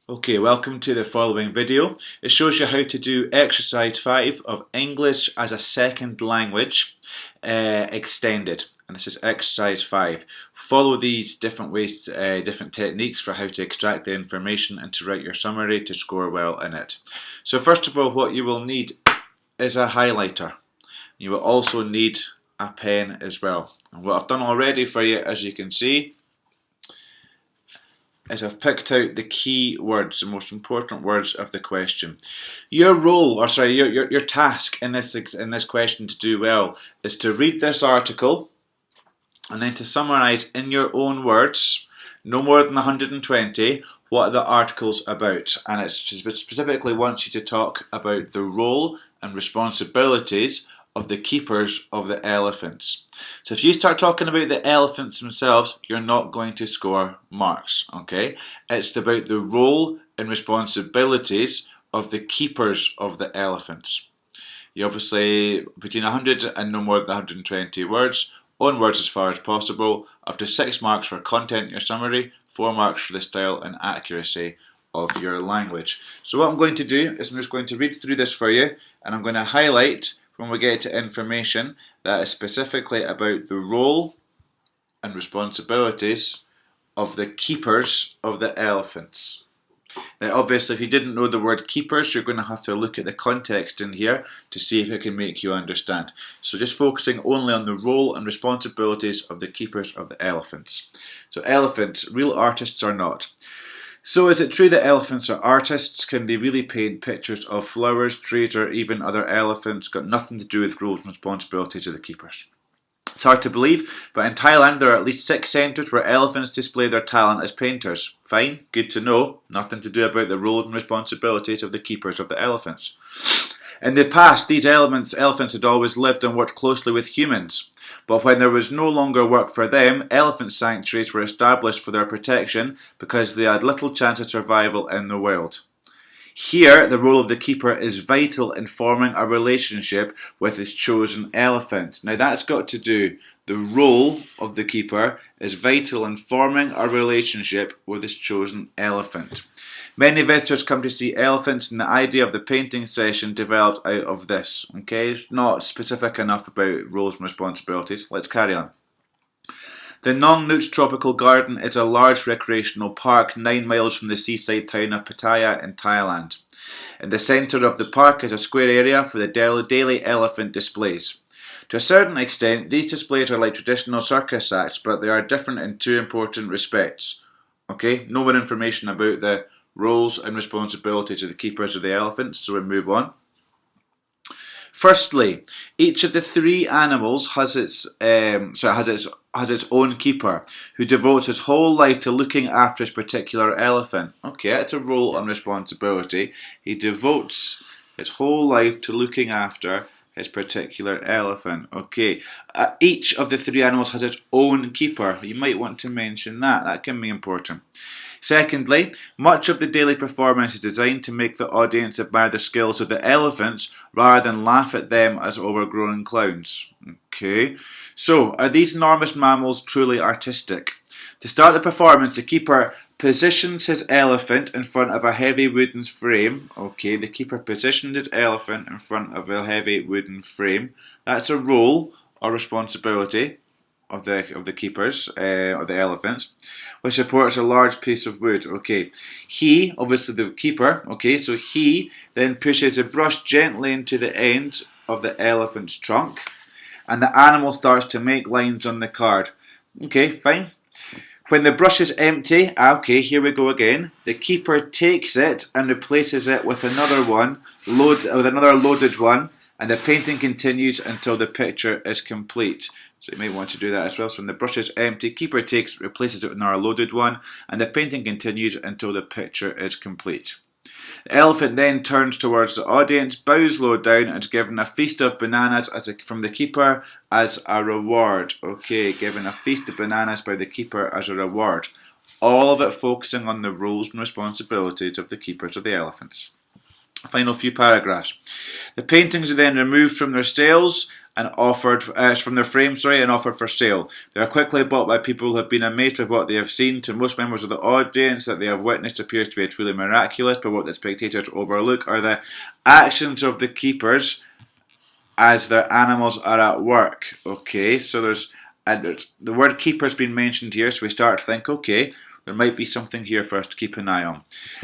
Okay, welcome to the following video. It shows you how to do exercise 5 of English as a second language extended. And this is exercise 5. Follow these different ways, different techniques for how to extract the information and to write your summary to score well in it. So first of all, what you will need is a highlighter. You will also need a pen as well. And what I've done already for you, as you can see, is I've picked out the key words, the most important words of the question. Your role, or sorry, your task in this question to do well is to read this article and then to summarise in your own words, no more than 120, what the article's about. And it specifically wants you to talk about the role and responsibilities of the keepers of the elephants. So if you start talking about the elephants themselves, you're not going to score marks, okay? It's about the role and responsibilities of the keepers of the elephants. You obviously, between 100 and no more than 120 words, own words as far as possible, up to 6 marks for content in your summary, 4 marks for the style and accuracy of your language. So what I'm going to do is I'm just going to read through this for you, and I'm going to highlight when we get to information that is specifically about the role and responsibilities of the keepers of the elephants. Now obviously if you didn't know the word keepers, you're going to have to look at the context in here to see if it can make you understand. So just focusing only on the role and responsibilities of the keepers of the elephants. So elephants, real artists or not? So is it true that elephants are artists? Can they really paint pictures of flowers, trees, or even other elephants? Got nothing to do with roles and responsibilities of the keepers. It's hard to believe, but in Thailand there are at least 6 centres where elephants display their talent as painters. Fine, good to know. Nothing to do about the role and responsibilities of the keepers of the elephants. In the past, these elephants had always lived and worked closely with humans. But when there was no longer work for them, elephant sanctuaries were established for their protection because they had little chance of survival in the wild. Here, the role of the keeper is vital in forming a relationship with his chosen elephant. Now that's got to do, the role of the keeper is vital in forming a relationship with his chosen elephant. Many visitors come to see elephants, and the idea of the painting session developed out of this. Okay, it's not specific enough about roles and responsibilities. Let's carry on. The Nong Nooch Tropical Garden is a large recreational park 9 miles from the seaside town of Pattaya in Thailand. In the centre of the park is a square area for the daily elephant displays. To a certain extent, these displays are like traditional circus acts, but they are different in 2 important respects. Okay, no more information about the roles and responsibilities of the keepers of the elephants, so we move on. Firstly, each of the 3 animals has its own keeper, who devotes his whole life to looking after his particular elephant. Okay, that's a role and responsibility. He devotes his whole life to looking after his particular elephant. Okay, each of the 3 animals has its own keeper. You might want to mention that. That can be important. Secondly, much of the daily performance is designed to make the audience admire the skills of the elephants rather than laugh at them as overgrown clowns. Okay, so are these enormous mammals truly artistic? To start the performance, the keeper positions his elephant in front of a heavy wooden frame. Okay, the keeper positioned his elephant in front of a heavy wooden frame. That's a role or responsibility of the keepers, of the elephants, which supports a large piece of wood. Okay, he, obviously the keeper, okay, so he then pushes a brush gently into the end of the elephant's trunk, and the animal starts to make lines on the card. Okay, fine. When the brush is empty, okay, here we go again. The keeper takes it and replaces it with another one, another loaded one, and the painting continues until the picture is complete. So you might want to do that as well. So when the brush is empty, keeper replaces it with another loaded one, and the painting continues until the picture is complete. The elephant then turns towards the audience, bows low down, and is given a feast of bananas from the keeper as a reward. Okay, given a feast of bananas by the keeper as a reward. All of it focusing on the roles and responsibilities of the keepers of the elephants. Final few paragraphs. The paintings are then removed from their sales and offered from their frames, and offered for sale. They are quickly bought by people who have been amazed by what they have seen. To most members of the audience, that they have witnessed appears to be truly miraculous, but what the spectators overlook are the actions of the keepers as their animals are at work. Okay, so there's the word keeper's been mentioned here, so we start to think, okay, there might be something here for us to keep an eye on.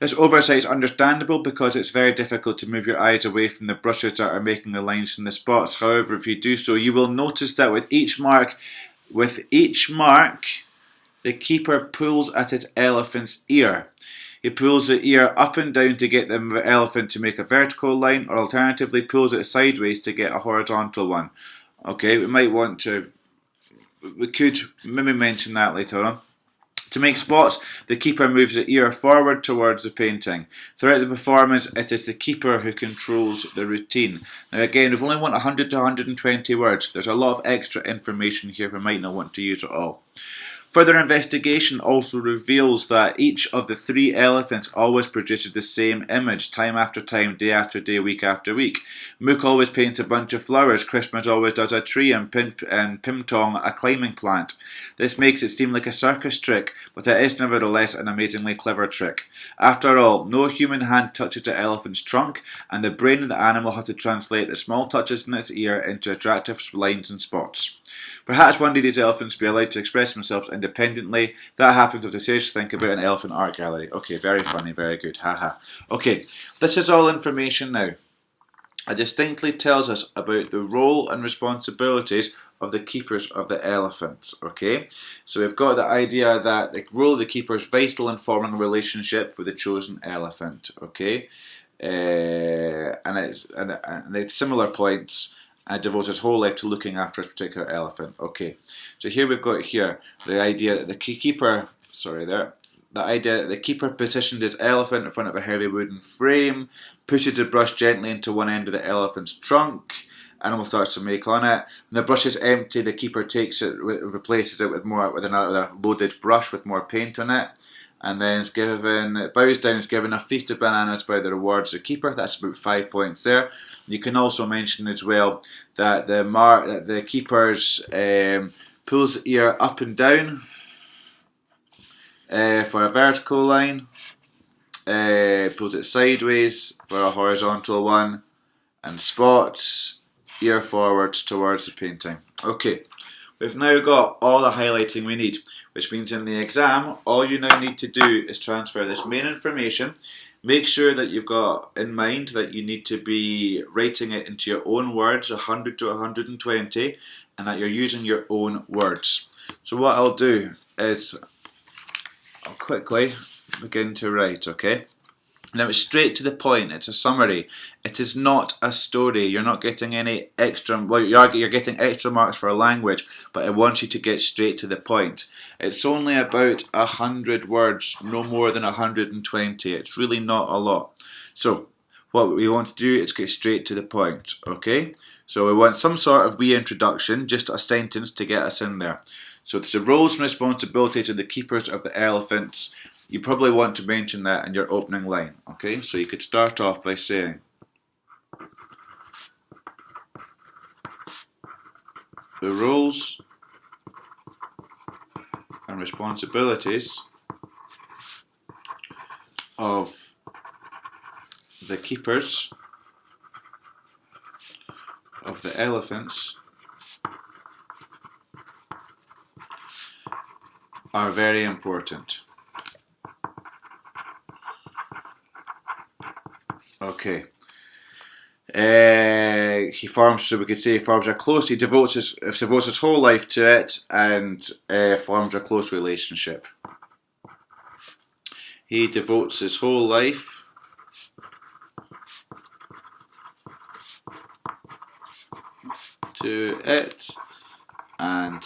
This oversight is understandable because it's very difficult to move your eyes away from the brushes that are making the lines and the spots. However, if you do so, you will notice that with each mark, the keeper pulls at its elephant's ear. He pulls the ear up and down to get the elephant to make a vertical line, or alternatively pulls it sideways to get a horizontal one. Okay, we could maybe mention that later on. To make spots, the keeper moves the ear forward towards the painting. Throughout the performance, it is the keeper who controls the routine. Now again, we've only 100 to 120 words. There's a lot of extra information here we might not want to use it all. Further investigation also reveals that each of the 3 elephants always produces the same image, time after time, day after day, week after week. Mook always paints a bunch of flowers, Christmas always does a tree, and Pimtong a climbing plant. This makes it seem like a circus trick, but it is nevertheless an amazingly clever trick. After all, no human hand touches the elephant's trunk, and the brain of the animal has to translate the small touches in its ear into attractive lines and spots. Perhaps one day these elephants will be allowed to express themselves independently. That happens if they seriously think about an elephant art gallery. Okay, very funny, very good, haha. Okay, this is all information now. It distinctly tells us about the role and responsibilities of the keepers of the elephants. Okay, so we've got the idea that the role of the keeper is vital in forming a relationship with the chosen elephant. Okay, and it's similar points. And devotes his whole life to looking after a particular elephant. Okay, so here we've got the idea that the keeper positioned his elephant in front of a heavy wooden frame, pushes the brush gently into one end of the elephant's trunk. Animal starts to make on it. When the brush is empty, the keeper takes it, replaces it with a loaded brush with more paint on it. And then bows down, is given a feast of bananas by the rewards of the keeper. That's about 5 points there. You can also mention as well that the keeper's pulls the ear up and down for a vertical line, pulls it sideways for a horizontal one, and spots ear forwards towards the painting. Okay. We've now got all the highlighting we need, which means in the exam, all you now need to do is transfer this main information. Make sure that you've got in mind that you need to be writing it into your own words, 100 to 120, and that you're using your own words. So what I'll do is I'll quickly begin to write, okay? Now it's straight to the point, it's a summary. It is not a story. You're not getting any extra, you're getting extra marks for a language, but I want you to get straight to the point. It's only about 100 words, no more than 120. It's really not a lot. So what we want to do is get straight to the point, okay? So we want some sort of wee introduction, just a sentence to get us in there. So it's the roles and responsibilities of the keepers of the elephants. You probably want to mention that in your opening line, okay? So you could start off by saying, the roles and responsibilities of the keepers of the elephants are very important. Okay. He forms a close. He devotes his whole life to it, and forms a close relationship. He devotes his whole life to it, and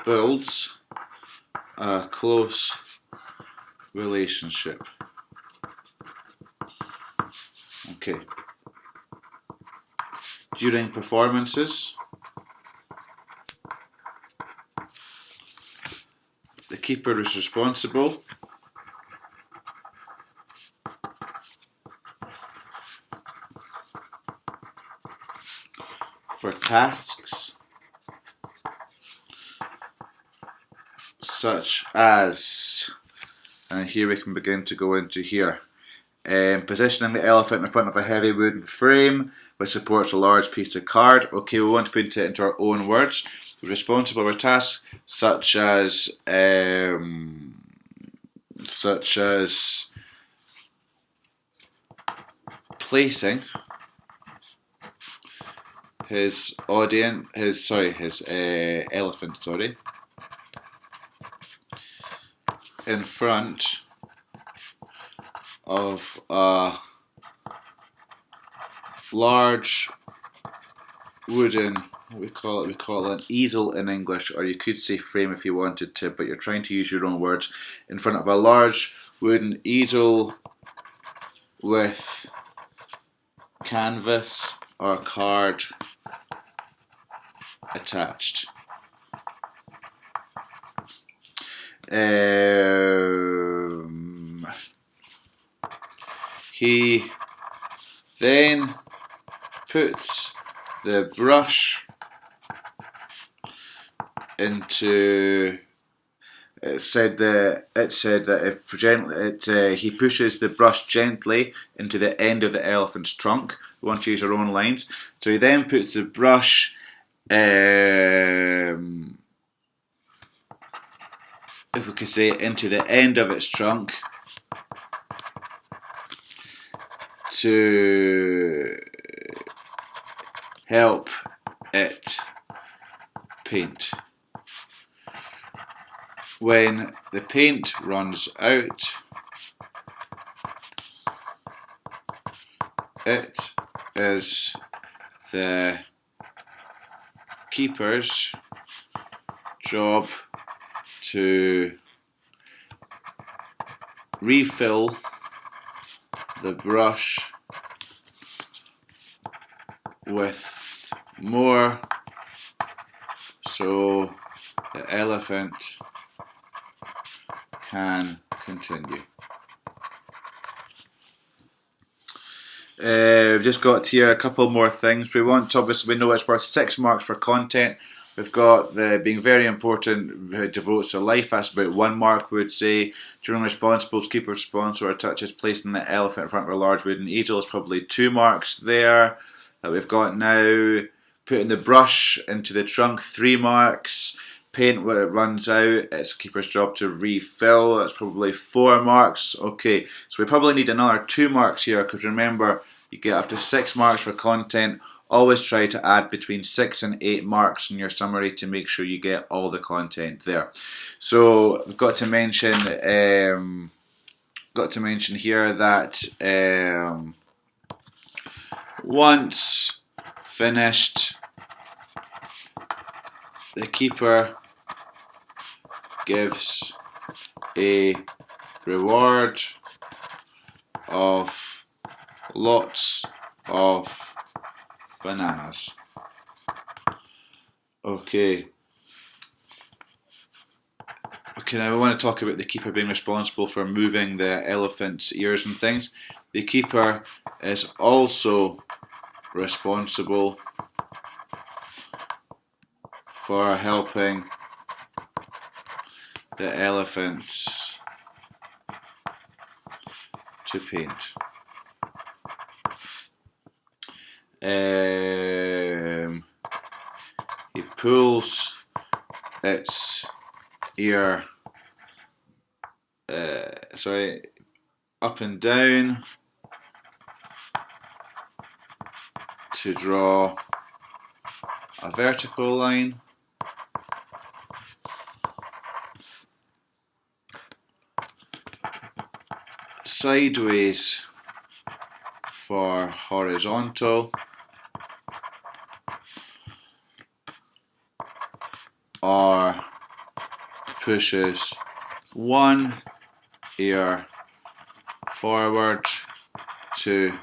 builds a close relationship. Okay. During performances, the keeper is responsible for tasks such as, and here we can begin to go into here, positioning the elephant in front of a heavy wooden frame which supports a large piece of card. Okay, we want to put it into our own words. We're responsible for tasks such as placing his elephant, in front of a large wooden, we call it an easel in English, or you could say frame if you wanted to, but you're trying to use your own words, in front of a large wooden easel with canvas or card attached. He then puts the brush into. It said that if he pushes the brush gently into the end of the elephant's trunk. We want to use our own lines. So he then puts the brush if we could say into the end of its trunk to help it paint. When the paint runs out, it is the keeper's job to refill the brush with more so the elephant can continue. We've just got here a couple more things. We know it's worth 6 marks for content. We've got the being very important, devotes to life, that's about 1 mark, we would say. During responsible, keeper responsible, or touches placing the elephant in front of a large wooden easel is probably 2 marks there. That we've got now. Putting the brush into the trunk, 3 marks. Paint when it runs out, it's the keeper's job to refill, that's probably 4 marks. Okay, so we probably need another 2 marks here, because remember, you get up to 6 marks for content. Always try to add between 6 and 8 marks in your summary to make sure you get all the content there. So I've got to mention here that once finished, the keeper gives a reward of lots of bananas. Okay, now we want to talk about the keeper being responsible for moving the elephant's ears and things. The keeper is also responsible for helping the elephants to paint. He pulls its ear up and down to draw a vertical line. Sideways for horizontal, or pushes 1 ear forward to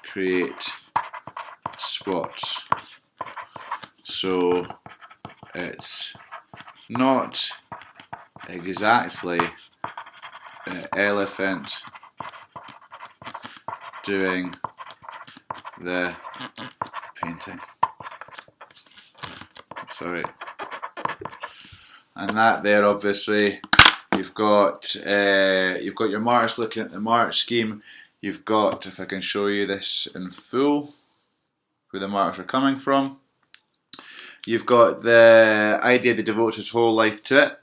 create spots. So it's not exactly the elephant doing the painting. Sorry. And that there, obviously, you've got your marks. Looking at the mark scheme, you've got, if I can show you this in full, where the marks are coming from. You've got the idea that devotes his whole life to it.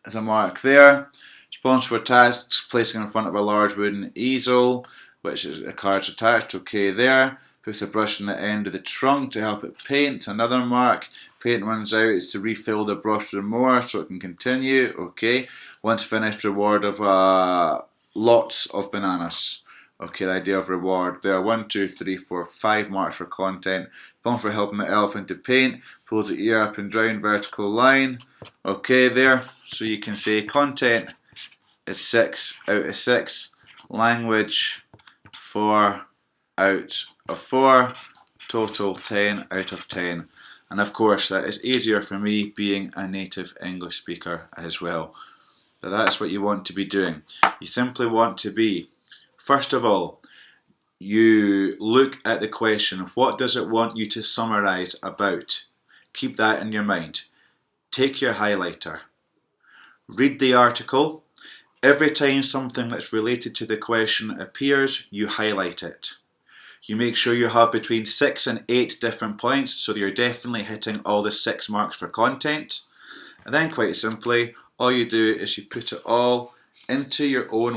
There's a mark there. Responsible for tasks, placing in front of a large wooden easel, which is a card's attached. Okay, there. Puts a brush on the end of the trunk to help it paint. Another mark. Paint runs out. It's to refill the brush with more so it can continue. Okay. Once finished, reward of lots of bananas. Okay, the idea of reward. There are 1, 2, 3, 4, 5 marks for content. One for helping the elephant to paint. Pulls the ear up and down, vertical line. Okay, there. So you can say content is 6 out of 6. Language 4 out of 4. Total 10 out of 10. And of course, that is easier for me being a native English speaker as well. So that's what you want to be doing. You simply want to be, first of all, you look at the question. What does it want you to summarise about? Keep that in your mind. Take your highlighter. Read the article. Every time something that's related to the question appears, you highlight it. You make sure you have between 6 and 8 different points, so that you're definitely hitting all the 6 marks for content. And then quite simply, all you do is you put it all into your own